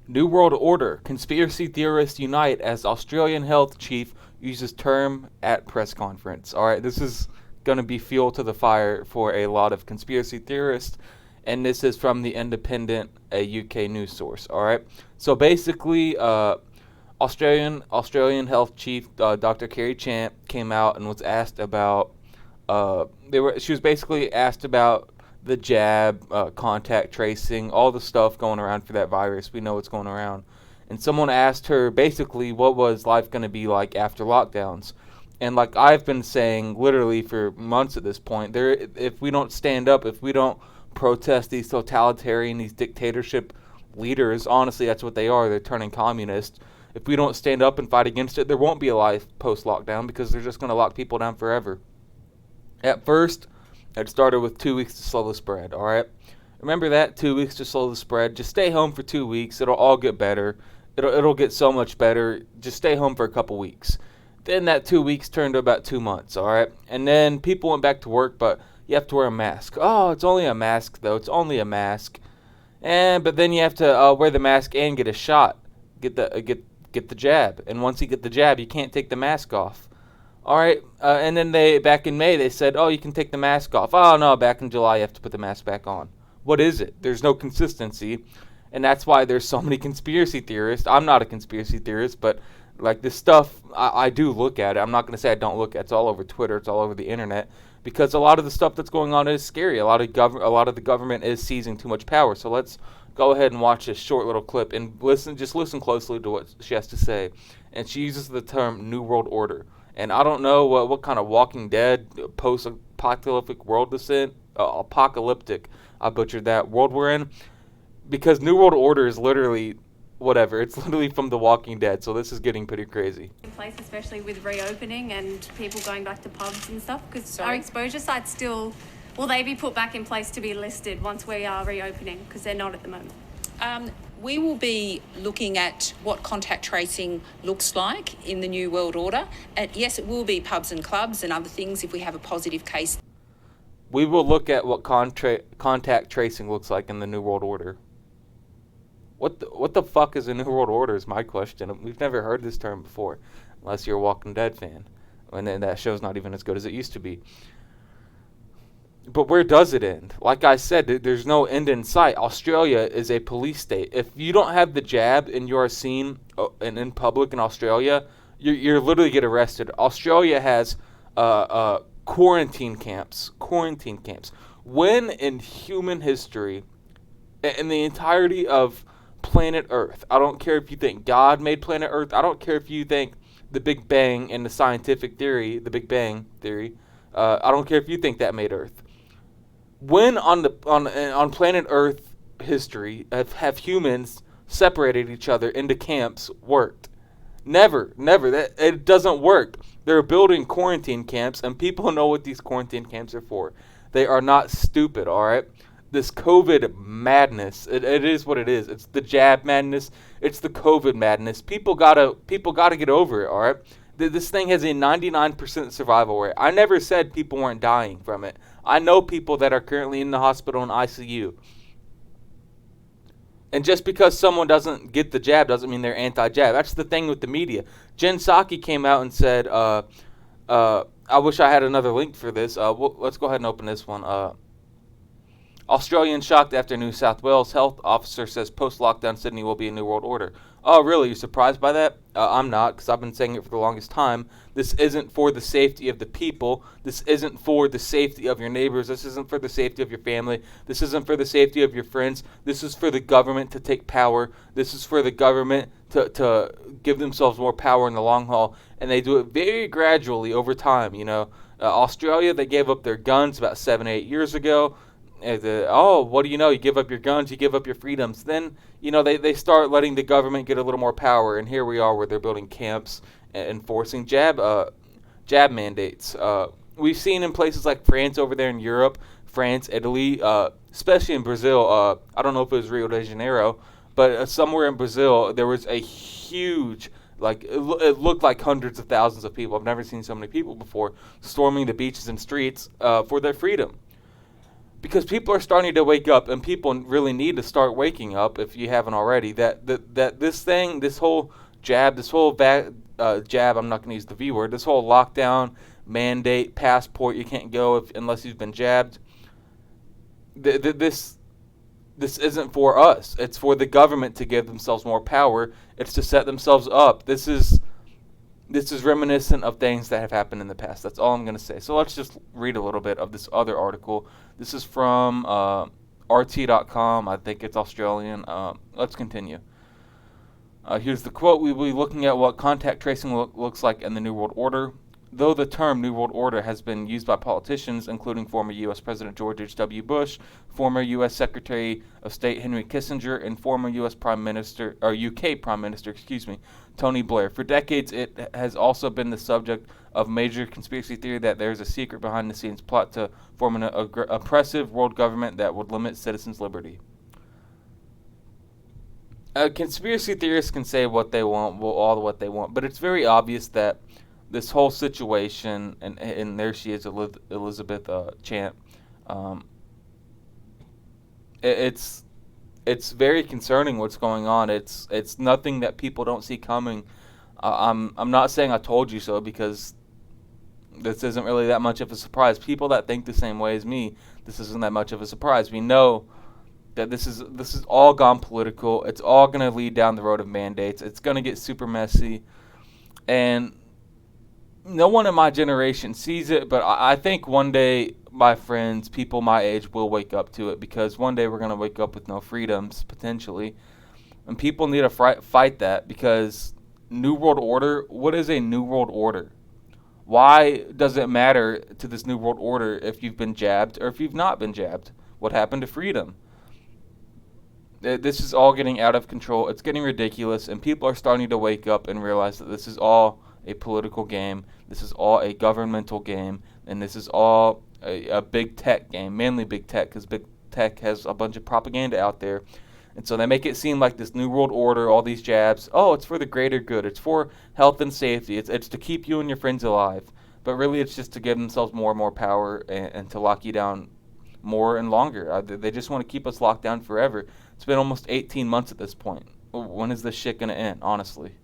New World Order. Conspiracy theorists unite as Australian health chief uses term at press conference. All right, this is going to be fuel to the fire for a lot of conspiracy theorists, and this is from the Independent, a UK news source. All right, so basically, Australian health chief Dr. Kerry Chant came out and was asked about. She was basically asked about the jab, contact tracing, all the stuff going around for that virus. We know what's going around. And someone asked her basically what was life going to be like after lockdowns. And like I've been saying literally for months at this point, if we don't stand up, if we don't protest these totalitarian, these dictatorship leaders, honestly that's what they are, they're turning communist. If we don't stand up and fight against it, there won't be a life post-lockdown because they're just going to lock people down forever. At first, it started with 2 weeks to slow the spread, all right? Remember that, 2 weeks to slow the spread. Just stay home for 2 weeks. It'll all get better. It'll get so much better. Just stay home for a couple weeks. Then that 2 weeks turned to about 2 months, all right? And then people went back to work, but you have to wear a mask. Oh, it's only a mask, though. It's only a mask. But then you have to wear the mask and get a shot. Get the jab. And once you get the jab, you can't take the mask off. All right, and then back in May, they said, oh, you can take the mask off. Oh, no, back in July, you have to put the mask back on. What is it? There's no consistency, and that's why there's so many conspiracy theorists. I'm not a conspiracy theorist, but like this stuff, I do look at it. I'm not going to say I don't look at it. It's all over Twitter. It's all over the internet, because a lot of the stuff that's going on is scary. A lot of the government is seizing too much power. So let's go ahead and watch this short little clip and listen closely to what she has to say. And she uses the term New World Order. And I don't know what kind of Walking Dead post-apocalyptic world this is. Apocalyptic, I butchered that, world we're in. Because New World Order is literally whatever. It's literally from The Walking Dead, so this is getting pretty crazy. In place, especially with reopening and people going back to pubs and stuff, because our exposure sites still, will they be put back in place to be listed once we are reopening? Because they're not at the moment. We will be looking at what contact tracing looks like in the New World Order. And yes, it will be pubs and clubs and other things if we have a positive case. We will look at what contact tracing looks like in the New World Order. What the fuck is a New World Order is my question. We've never heard this term before, unless you're a Walking Dead fan. And then that show's not even as good as it used to be. But where does it end? Like I said, there's no end in sight. Australia is a police state. If you don't have the jab and you are seen in public in Australia, you're literally get arrested. Australia has quarantine camps. Quarantine camps. When in human history, in the entirety of planet Earth, I don't care if you think God made planet Earth. I don't care if you think the Big Bang and the scientific theory, the Big Bang theory. I don't care if you think that made Earth. When on planet Earth history have humans separated each other into camps worked? Never. That it doesn't work. They're building quarantine camps, and people know what these quarantine camps are for. They are not stupid, all right? This COVID madness, it is what it is. It's the jab madness. It's the COVID madness. People gotta get over it, all right? This thing has a 99% survival rate. I never said people weren't dying from it. I know people that are currently in the hospital in ICU. And just because someone doesn't get the jab doesn't mean they're anti-jab. That's the thing with the media. Jen Psaki came out and said, I wish I had another link for this. Let's go ahead and open this one. Australian shocked after New South Wales health officer says post-lockdown Sydney will be a new world order. Oh, really? You surprised by that? I'm not, because I've been saying it for the longest time. This isn't for the safety of the people. This isn't for the safety of your neighbors. This isn't for the safety of your family. This isn't for the safety of your friends. This is for the government to take power. This is for the government to give themselves more power in the long haul. And they do it very gradually over time, you know. Australia, they gave up their guns about 7-8 years ago. What do you know? You give up your guns, you give up your freedoms. Then, you know, they start letting the government get a little more power, and here we are where they're building camps and enforcing jab mandates. We've seen in places like France over there in Europe, France, Italy, especially in Brazil. I don't know if it was Rio de Janeiro, but somewhere in Brazil there was a huge, it looked like hundreds of thousands of people. I've never seen so many people before storming the beaches and streets for their freedom. because people are starting to wake up, and people really need to start waking up if you haven't already. That this thing, this whole jab, jab. I'm not going to use the V word. This whole lockdown, mandate, passport. You can't go unless you've been jabbed. This isn't for us. It's for the government to give themselves more power. It's to set themselves up. This is reminiscent of things that have happened in the past. That's all I'm going to say. So let's just read a little bit of this other article. This is from RT.com. I think it's Australian. Let's continue. Here's the quote. We will be looking at what contact tracing looks like in the New World Order. Though the term New World Order has been used by politicians, including former U.S. President George H.W. Bush, former U.S. Secretary of State Henry Kissinger, and former U.S. Prime Minister, or UK Prime Minister, Tony Blair. For decades, it has also been the subject of major conspiracy theory that there is a secret behind-the-scenes plot to form an oppressive world government that would limit citizens' liberty. Conspiracy theorists can say what they want, all what they want, but it's very obvious that this whole situation, and there she is, Elizabeth Chant. It's very concerning what's going on. It's nothing that people don't see coming. I'm not saying I told you so, because this isn't really that much of a surprise. People that think the same way as me, this isn't that much of a surprise. We know that this is all gone political. It's all going to lead down the road of mandates. It's going to get super messy, and no one in my generation sees it, but I think one day my friends, people my age, will wake up to it, because one day we're going to wake up with no freedoms, potentially. And people need to fight that, because New World Order, what is a New World Order? Why does it matter to this New World Order if you've been jabbed or if you've not been jabbed? What happened to freedom? This is all getting out of control. It's getting ridiculous, and people are starting to wake up and realize that this is all a political game. This is all a governmental game, and this is all a big tech game, mainly big tech, because big tech has a bunch of propaganda out there. And so they make it seem like this New World Order, all these jabs, oh, it's for the greater good. It's for health and safety. It's to keep you and your friends alive. But really, it's just to give themselves more and more power, and to lock you down more and longer. They just want to keep us locked down forever. It's been almost 18 months at this point. When is this shit going to end, honestly?